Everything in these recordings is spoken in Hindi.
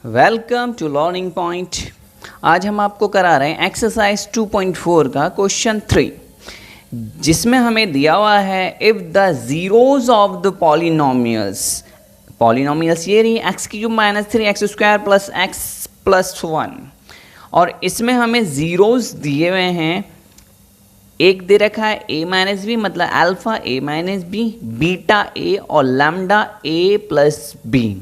Welcome to learning point. आज हम आपको करा रहे हैं एक्सरसाइज 2.4 का क्वेश्चन 3, जिसमें हमें दिया हुआ है if the zeros of the polynomials ये रही x³ - 3x² + x + 1, और इसमें हमें ज़ीरोज़ दिए हुए हैं। एक दे रखा है a - b, मतलब alpha a - b, beta a और लैम्डा a + b।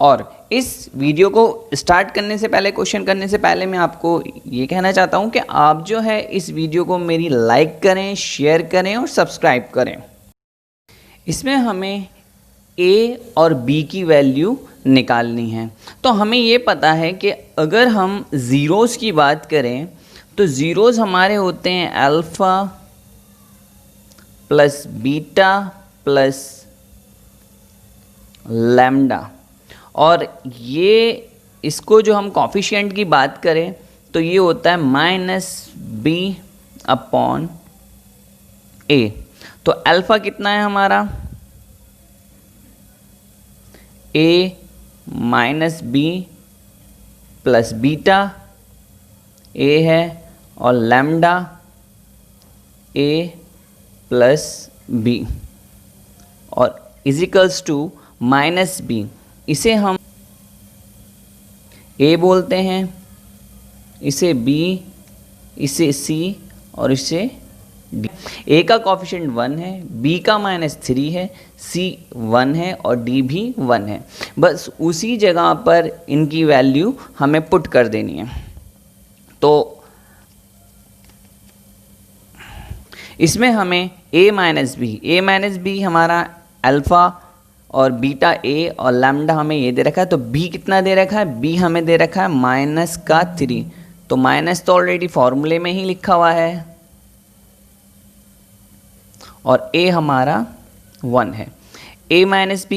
और इस वीडियो को स्टार्ट करने से पहले, क्वेश्चन करने से पहले, मैं आपको ये कहना चाहता हूँ कि आप जो है इस वीडियो को मेरी लाइक करें, शेयर करें और सब्सक्राइब करें। इसमें हमें a और b की वैल्यू निकालनी है। तो हमें ये पता है कि अगर हम ज़ीरोज़ की बात करें तो ज़ीरोज़ हमारे होते हैं alpha plus beta plus lambda, और ये इसको जो हम कॉफिशिएंट की बात करें तो ये होता है -b/a। तो अल्फ़ा कितना है हमारा a - b plus beta a है और लैम्डा a प्लस b, और इजिकल्स टू -b। इसे हम a बोलते हैं, इसे b, इसे c और इसे d। a का कॉफिशिएंट 1 है, b का -3 है, c 1 है और d भी 1 है। बस उसी जगह पर इनकी वैल्यू हमें पुट कर देनी है। तो इसमें हमें a - b हमारा अल्फ़ा और बीटा a और लैम्डा हमें ये दे रखा है। तो b कितना दे रखा है, b हमें दे रखा है -3। तो माइनस तो ऑलरेडी फॉर्मूले में ही लिखा हुआ है, और a हमारा 1 है। a - b,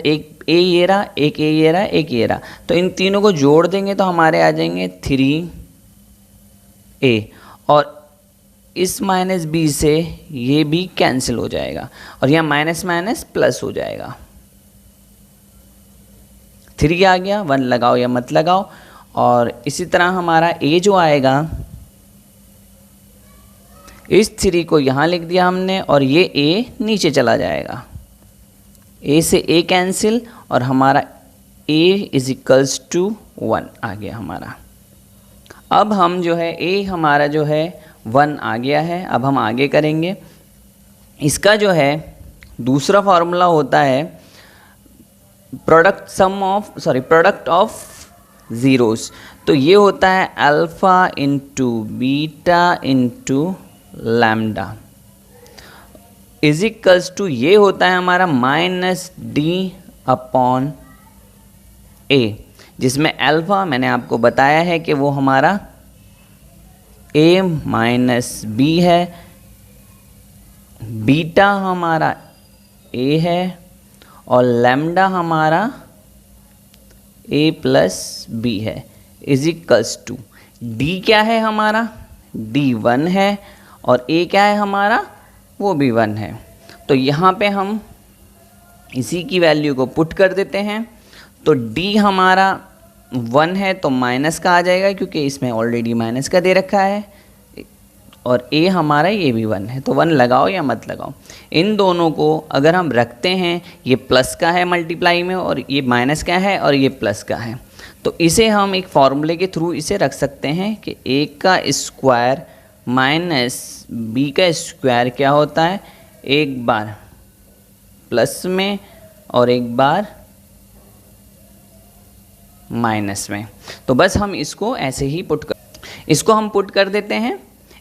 एक a ये रहा, एक a ये रहा, एक ये रहा, तो इन तीनों को जोड़ देंगे तो हमारे आ जाएंगे 3a, और इस -b से ये भी कैंसिल हो जाएगा और यहाँ माइनस माइनस प्लस हो जाएगा। 3 आ गया, 1 लगाओ या मत लगाओ। और इसी तरह हमारा a जो आएगा, इस 3 को यहाँ लिख दिया हमने और ये a नीचे चला जाएगा, a से a कैंसिल, और हमारा a = 1 आ गया हमारा। अब हम जो है a हमारा जो है 1 आ गया है। अब हम आगे करेंगे। इसका जो है दूसरा फार्मूला होता है प्रोडक्ट ऑफ ज़ीरोज़। तो ये होता है अल्फ़ा × बीटा × लैम्डा = ये होता है हमारा -d/a, जिसमें अल्फ़ा मैंने आपको बताया है कि वो हमारा a - b है, बीटा हमारा a है और लैम्डा हमारा a + b है, = d क्या है हमारा, d 1 है, और a क्या है हमारा, वो भी 1 है। तो यहाँ पे हम इसी की वैल्यू को पुट कर देते हैं। तो d हमारा 1 है तो माइनस का आ जाएगा, क्योंकि इसमें ऑलरेडी माइनस का दे रखा है, और a हमारा ये भी 1 है। तो 1 लगाओ या मत लगाओ। इन दोनों को अगर हम रखते हैं, ये प्लस का है मल्टीप्लाई में, और ये माइनस का है और ये प्लस का है, तो इसे हम एक फॉर्मूले के थ्रू इसे रख सकते हैं कि a का स्क्वायर माइनस b का स्क्वायर क्या होता है, एक बार प्लस में और एक बार माइनस में। तो बस हम इसको ऐसे ही इसको हम पुट कर देते हैं।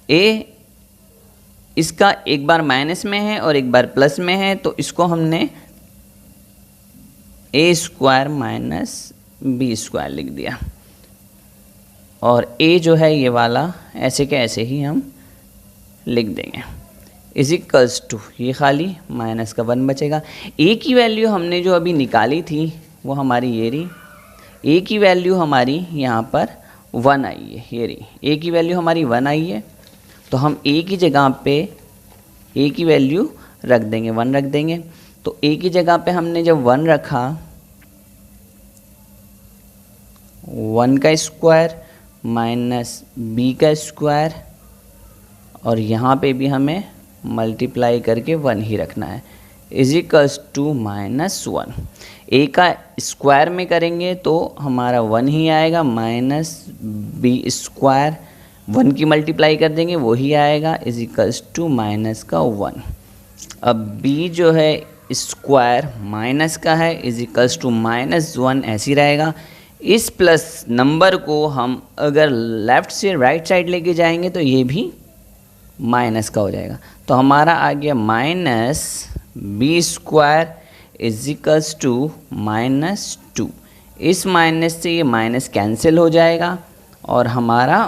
a इसका एक बार माइनस में है और एक बार प्लस में है, तो इसको हमने a² - b² लिख दिया, और a जो है ये वाला ऐसे के ऐसे ही हम लिख देंगे, = ये खाली माइनस का 1 बचेगा। a की वैल्यू हमने जो अभी निकाली थी वो हमारी ये रही, a की वैल्यू हमारी यहाँ पर 1 आई है, ये रही a की वैल्यू हमारी 1 आई है। तो हम a की जगह पे a की वैल्यू रख देंगे, 1 रख देंगे। तो a की जगह पे हमने जब 1 रखा 1 का स्क्वायर माइनस b का स्क्वायर, और यहाँ पे भी हमें मल्टीप्लाई करके 1 ही रखना है, इज इक्वल्स टू -1। a का स्क्वायर में करेंगे तो हमारा 1 ही आएगा, माइनस b स्क्वायर 1 की मल्टीप्लाई कर देंगे वो ही आएगा, इज इक्वल्स टू माइनस का 1। अब b जो है स्क्वायर माइनस का है, इज इक्वल्स टू -1 ऐसे ही रहेगा। इस प्लस नंबर को हम अगर लेफ़्ट से राइट साइड लेके जाएंगे तो ये भी माइनस का हो जाएगा, तो हमारा आ गया minus B square is equals to -2। इस माइनस से ये माइनस कैंसिल हो जाएगा और हमारा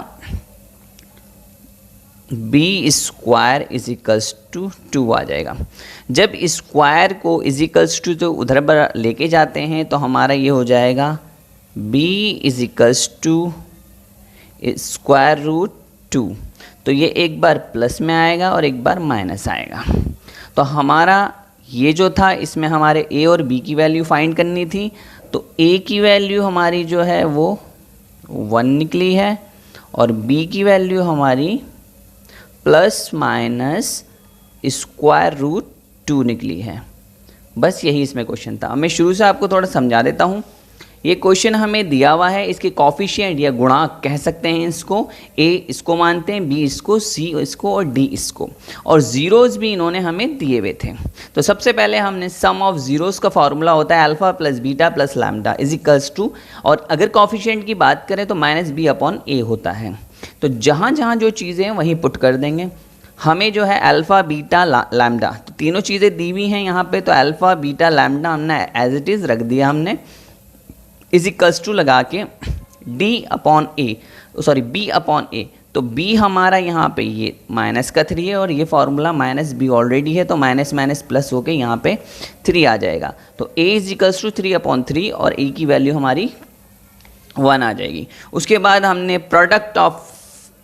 B square is equals to 2 आ जाएगा। जब स्क्वायर को इज इक्वल्स टू तो उधर पर लेके जाते हैं तो हमारा ये हो जाएगा b is equals to square root 2। तो ये एक बार प्लस में आएगा और एक बार माइनस आएगा। तो हमारा ये जो था इसमें हमारे a और b की वैल्यू फाइंड करनी थी, तो a की वैल्यू हमारी जो है वो 1 निकली है और b की वैल्यू हमारी प्लस माइनस स्क्वायर रूट 2 निकली है। बस यही इसमें क्वेश्चन था। अब मैं शुरू से आपको थोड़ा समझा देता हूँ। ये क्वेश्चन हमें दिया हुआ है, इसके कॉफिशिएंट या गुणांक कह सकते हैं इसको, a इसको मानते हैं, b इसको, c इसको और d इसको, और ज़ीरोज़ भी इन्होंने हमें दिए हुए थे। तो सबसे पहले हमने सम ऑफ ज़ीरोज़ का फॉर्मूला होता है alpha plus beta plus lambda is equals to, और अगर कॉफिशिएंट की बात करें तो -b/a होता है। तो जहाँ जहाँ जो चीज़ें हैं वहीं पुट कर देंगे। हमें जो है अल्फ़ा बीटा लैम्डा, तो तीनों चीज़ें दी हुई हैं यहाँ पे, तो अल्फ़ा बीटा लैम्डा हमने एज इट इज़ रख दिया हमने, इज इक्वल्स टू लगा के b/a, तो b हमारा यहाँ पे ये -3 है और ये फार्मूला -b ऑलरेडी है, तो माइनस माइनस प्लस होके यहाँ पे 3 आ जाएगा। तो a इज इक्वल्स टू 3/3 और a की वैल्यू हमारी 1 आ जाएगी। उसके बाद हमने प्रोडक्ट ऑफ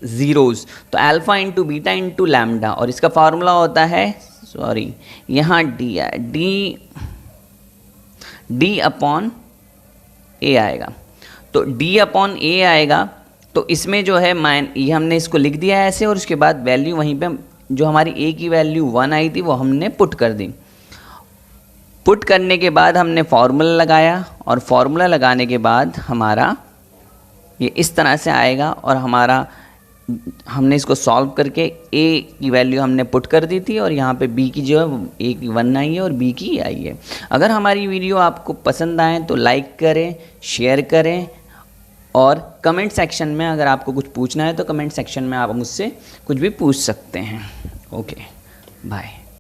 ज़ीरोज़, तो alpha into beta into lambda, और इसका फार्मूला होता है, सॉरी यहाँ d है, d/a आएगा। तो d/a आएगा, तो इसमें जो है ये हमने इसको लिख दिया है ऐसे, और उसके बाद वैल्यू वहीं पे जो हमारी a की वैल्यू 1 आई थी वो हमने पुट कर दी। पुट करने के बाद हमने फार्मूला लगाया, और फार्मूला लगाने के बाद हमारा ये इस तरह से आएगा, और हमारा हमने इसको सॉल्व करके a की वैल्यू हमने पुट कर दी थी, और यहाँ पे b की जो है a की 1 आई है और b की आई है। अगर हमारी वीडियो आपको पसंद आए तो लाइक करें, शेयर करें, और कमेंट सेक्शन में अगर आपको कुछ पूछना है तो कमेंट सेक्शन में आप मुझसे कुछ भी पूछ सकते हैं। Okay, bye.